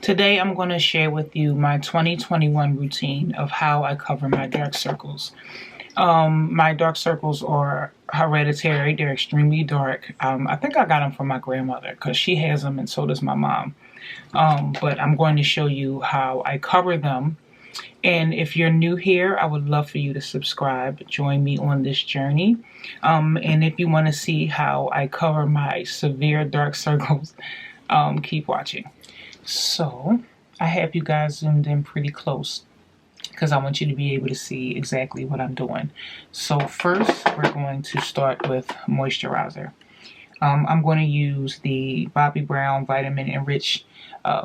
Today I'm going to share with you my 2021 routine of how I cover my dark circles. My dark circles are hereditary. They're extremely dark. I think I got them from my grandmother because she has them and so does my mom. But I'm going to show you how I cover them. And if you're new here, I would love for you to subscribe. Join me on this journey. And if you want to see how I cover my severe dark circles, keep watching. So I have you guys zoomed in pretty close because I want you to be able to see exactly what I'm doing. So first, we're going to start with moisturizer. I'm going to use the Bobbi Brown Vitamin Enriched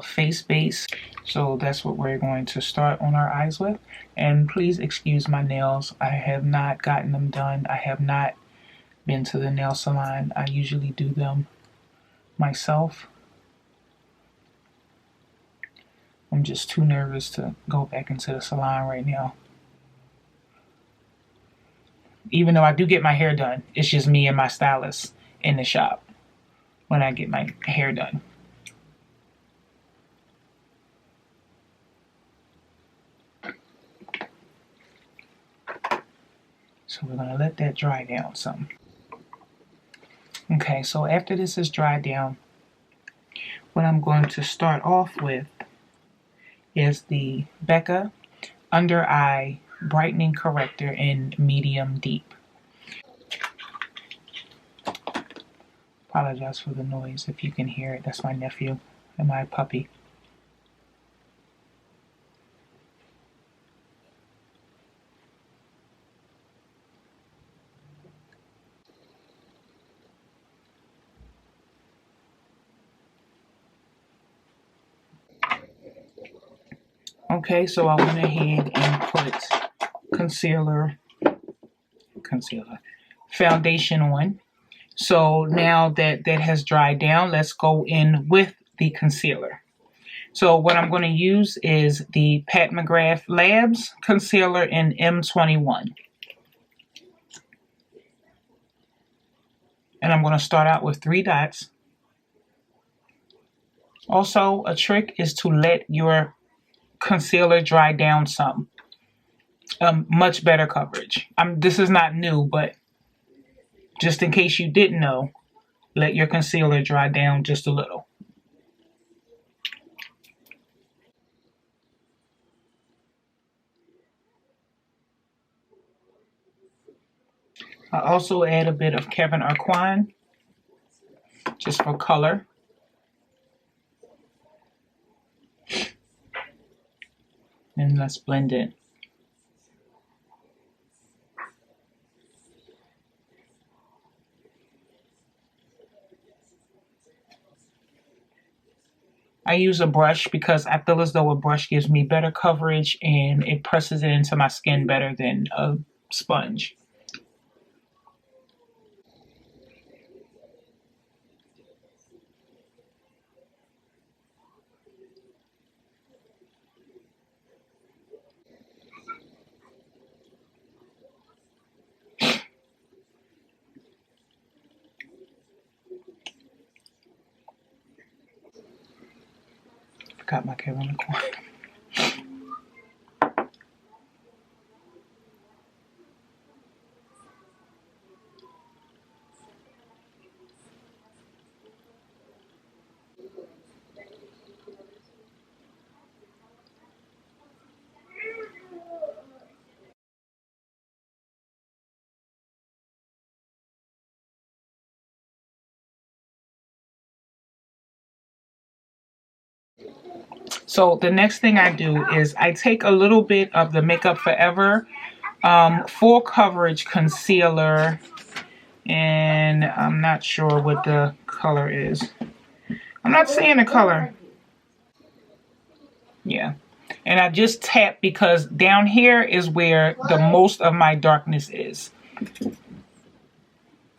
face base. So that's what we're going to start on our eyes with. And please excuse my nails. I have not gotten them done. I have not been to the nail salon. I usually do them myself. I'm just too nervous to go back into the salon right now. Even though I do get my hair done, it's just me and my stylist in the shop when I get my hair done. So we're going to let that dry down some. Okay, so after this is dried down, what I'm going to start off with is the Becca Under Eye Brightening Corrector in Medium Deep. Apologize for the noise if you can hear it. That's my nephew and my puppy. Okay, so I went ahead and put foundation on. So now that that has dried down, let's go in with the concealer. So what I'm going to use is the Pat McGrath Labs Concealer in M21. And I'm going to start out with 3 dots. Also, a trick is to let your concealer dry down some. Much better coverage. This is not new, but just in case you didn't know, let your concealer dry down just a little. I also add a bit of Kevin Arquin just for color. And let's blend it. I use a brush because I feel as though a brush gives me better coverage and it presses it into my skin better than a sponge. Got my Kevin Arquin. So the next thing I do is I take a little bit of the Makeup Forever full coverage concealer, and I'm not sure what the color is. I'm not seeing the color. Yeah. And I just tap because down here is where the most of my darkness is.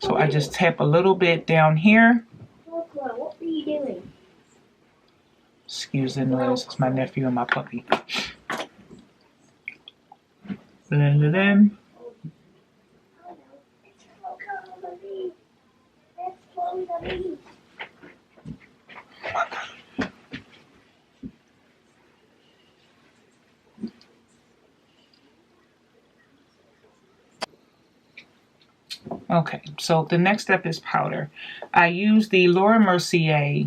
So I just tap a little bit down here. What are you doing? Excuse the noise, it's my nephew and my puppy. Blend it in. Okay, so the next step is powder. I use the Laura Mercier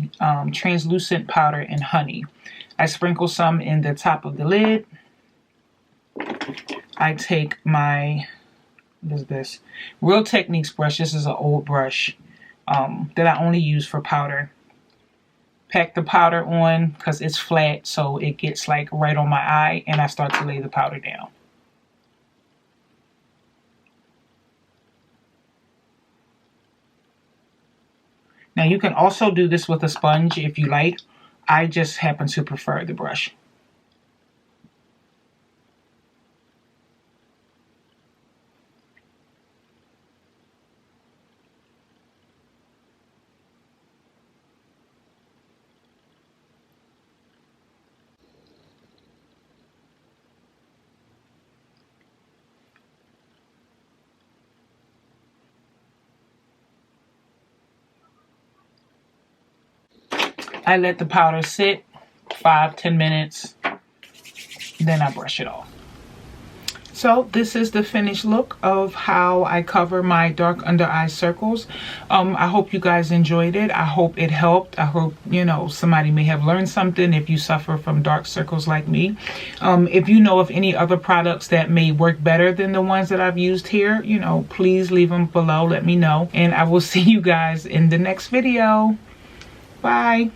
translucent powder in honey. I sprinkle some in the top of the lid. I take my, what is this? Real Techniques brush. This is an old brush that I only use for powder. Pack the powder on because it's flat, so it gets like right on my eye, and I start to lay the powder down. Now you can also do this with a sponge if you like. I just happen to prefer the brush. I let the powder sit 5-10 minutes, then I brush it off. So this is the finished look of how I cover my dark under eye circles. I hope you guys enjoyed it. I hope it helped. I hope, you know, somebody may have learned something if you suffer from dark circles like me. If you know of any other products that may work better than the ones that I've used here, you know, please leave them below. Let me know. And I will see you guys in the next video. Bye.